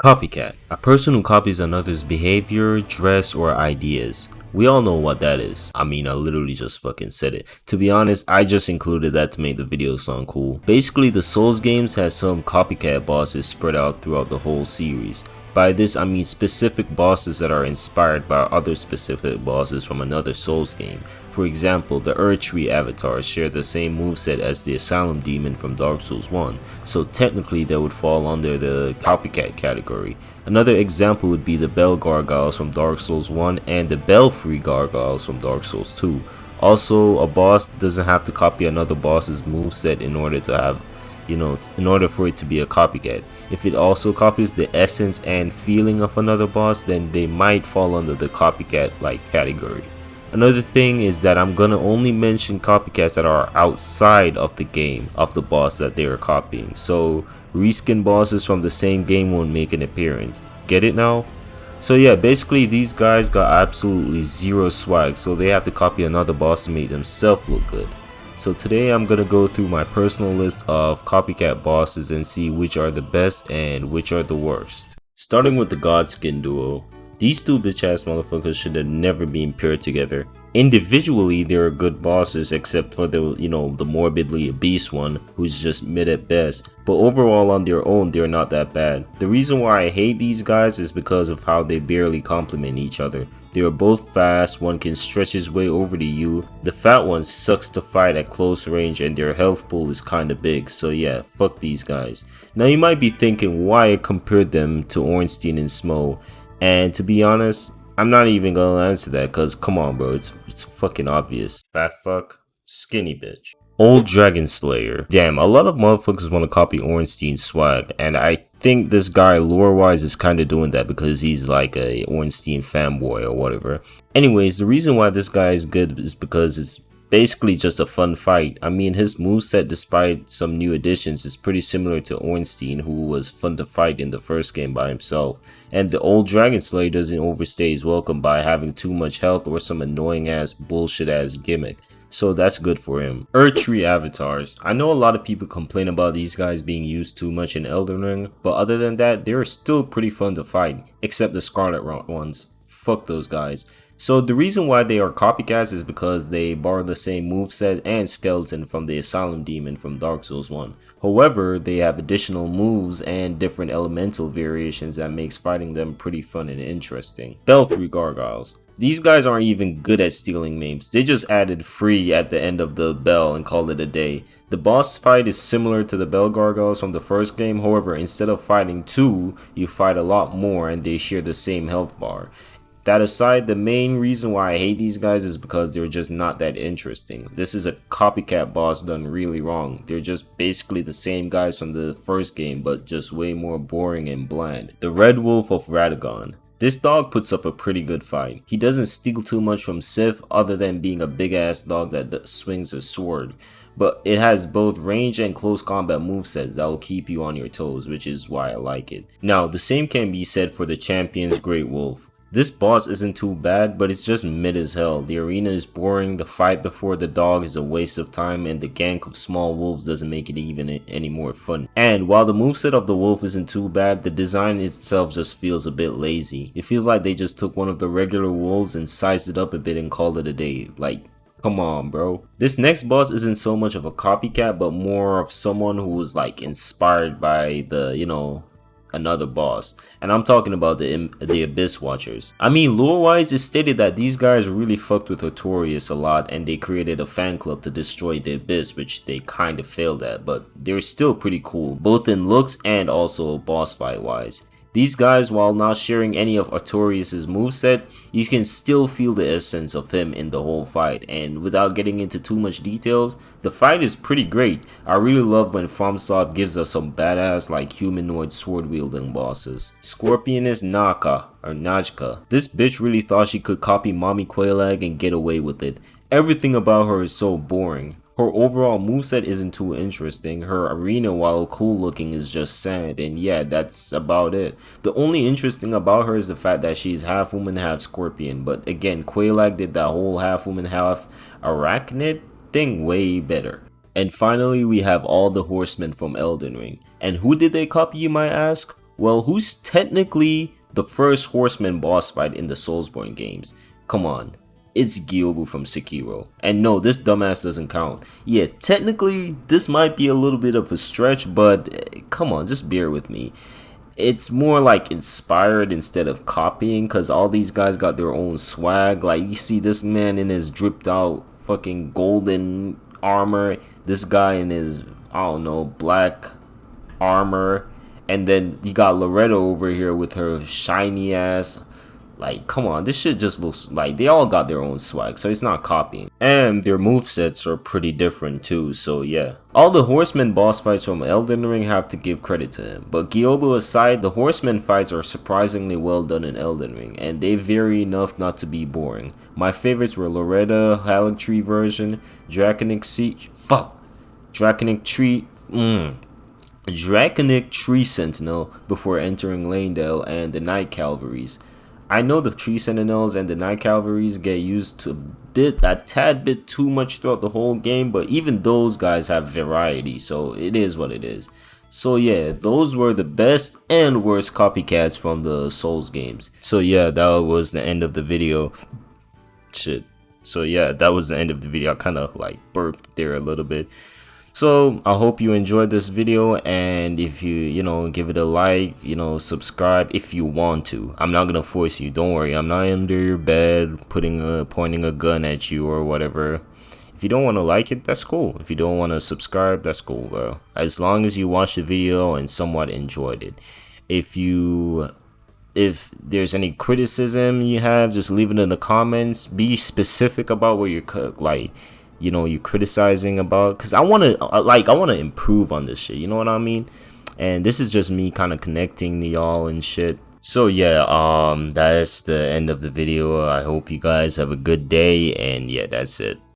Copycat, a person who copies another's behavior, dress, or ideas. We all know what that is. I mean, I literally just fucking said it. To be honest, I just included that to make the video sound cool. Basically, the Souls games has some copycat bosses spread out throughout the whole series. By this, I mean specific bosses that are inspired by other specific bosses from another Souls game. For example, the Erdtree avatars share the same moveset as the Asylum Demon from Dark Souls 1, so technically they would fall under the copycat category. Another example would be the Bell Gargoyles from Dark Souls 1 and the Belfry Gargoyles from Dark Souls 2. Also, a boss doesn't have to copy another boss's moveset in order to have in order for it to be a copycat. If it also copies the essence and feeling of another boss, then they might fall under the copycat like category. Another thing is that I'm gonna only mention copycats that are outside of the game of the boss that they are copying. So reskin bosses from the same game won't make an appearance. Get it now? So yeah, basically these guys got absolutely zero swag, so they have to copy another boss to make themselves look good. So today I'm gonna go through my personal list of copycat bosses and see which are the best and which are the worst. Starting with the Godskin duo. These two bitch ass motherfuckers should have never been paired together. Individually, they're good bosses except for the morbidly obese one who's just mid at best, but overall on their own they're not that bad. The reason why I hate these guys is because of how they barely complement each other. They are both fast, one can stretch his way over to you, the fat one sucks to fight at close range, and their health pool is kinda big, so yeah, fuck these guys. Now you might be thinking why I compared them to Ornstein and Smo, and to be honest, I'm not even gonna answer that cause come on bro, it's fucking obvious. Fat fuck, skinny bitch. Old Dragon Slayer. Damn, a lot of motherfuckers want to copy Ornstein's swag, and I think this guy lore-wise is kind of doing that because he's like a Ornstein fanboy or whatever. Anyways, the reason why this guy is good is because it's basically just a fun fight. I mean, his moveset, despite some new additions, is pretty similar to Ornstein, who was fun to fight in the first game by himself. And the old Dragon Slayer doesn't overstay his welcome by having too much health or some annoying ass bullshit ass gimmick. So that's good for him. Erdtree avatars. I know a lot of people complain about these guys being used too much in Elden Ring, but other than that, they're still pretty fun to fight, except the Scarlet ones. Fuck those guys. So the reason why they are copycats is because they borrow the same moveset and skeleton from the Asylum Demon from Dark Souls 1. However, they have additional moves and different elemental variations that makes fighting them pretty fun and interesting. Belfry Gargoyles. These guys aren't even good at stealing names, they just added free at the end of the bell and called it a day. The boss fight is similar to the Bell Gargoyles from the first game, however instead of fighting two, you fight a lot more and they share the same health bar. That aside, the main reason why I hate these guys is because they're just not that interesting. This is a copycat boss done really wrong. They're just basically the same guys from the first game, but just way more boring and bland. The Red Wolf of Radagon. This dog puts up a pretty good fight. He doesn't steal too much from Sif other than being a big ass dog that swings a sword. But it has both range and close combat movesets that will keep you on your toes, which is why I like it. Now, the same can be said for the Champion's Great Wolf. This boss isn't too bad, but it's just mid as hell. The arena is boring, the fight before the dog is a waste of time, and the gank of small wolves doesn't make it even any more fun. And while the moveset of the wolf isn't too bad, the design itself just feels a bit lazy. It feels like they just took one of the regular wolves and sized it up a bit and called it a day. Like, come on bro. This next boss isn't so much of a copycat, but more of someone who was like inspired by the, another boss, and I'm talking about the Abyss Watchers. I mean, lore-wise, it's stated that these guys really fucked with Artorias a lot and they created a fan club to destroy the Abyss, which they kind of failed at, but they're still pretty cool, both in looks and also boss fight wise. These guys, while not sharing any of Artorias' moveset, you can still feel the essence of him in the whole fight, and without getting into too much details, the fight is pretty great. I really love when FromSoft gives us some badass like humanoid sword wielding bosses. Scorpioness Naka, or Najka. This bitch really thought she could copy Mommy Quailag and get away with it. Everything about her is so boring. Her overall moveset isn't too interesting, her arena while cool looking is just sad, and yeah, that's about it. The only interesting about her is the fact that she's half woman half scorpion, but again, Quailag did that whole half woman half arachnid thing way better. And finally, we have all the horsemen from Elden Ring. And who did they copy, you might ask? Well, who's technically the first horseman boss fight in the Soulsborne games? Come on. It's Gyobu from Sekiro. And no, this dumbass doesn't count. Yeah, technically, this might be a little bit of a stretch, but come on, just bear with me. It's more like inspired instead of copying, because all these guys got their own swag. Like, you see this man in his dripped out fucking golden armor, this guy in his, I don't know, black armor, and then you got Loretto over here with her shiny ass. Like, come on, this shit just looks like they all got their own swag, so it's not copying. And their movesets are pretty different too, so yeah. All the horseman boss fights from Elden Ring have to give credit to him. But Gyobu aside, the horseman fights are surprisingly well done in Elden Ring, and they vary enough not to be boring. My favorites were Loretta, Haligtree version, Draconic Tree Sentinel before entering Lanedale, and the Night Cavalries. I know the Tree Sentinels and the Night Cavalries get used to a tad bit too much throughout the whole game, but even those guys have variety, so it is what it is. So yeah, those were the best and worst copycats from the Souls games. So yeah, that was the end of the video. Shit. So yeah, that was the end of the video. I kind of like burped there a little bit. So I hope you enjoyed this video, and if you give it a like, subscribe if you want to. I'm not gonna force you, don't worry. I'm not under your bed pointing a gun at you or whatever. If you don't want to like it, that's cool. If you don't want to subscribe, that's cool, bro. As long as you watched the video and somewhat enjoyed it. If there's any criticism you have, just leave it in the comments. Be specific about what you're you're criticizing about, because I want to improve on this shit, you know what I mean? And this is just me kind of connecting to y'all and shit. So yeah, that's the end of the video. I hope you guys have a good day, and yeah, that's it.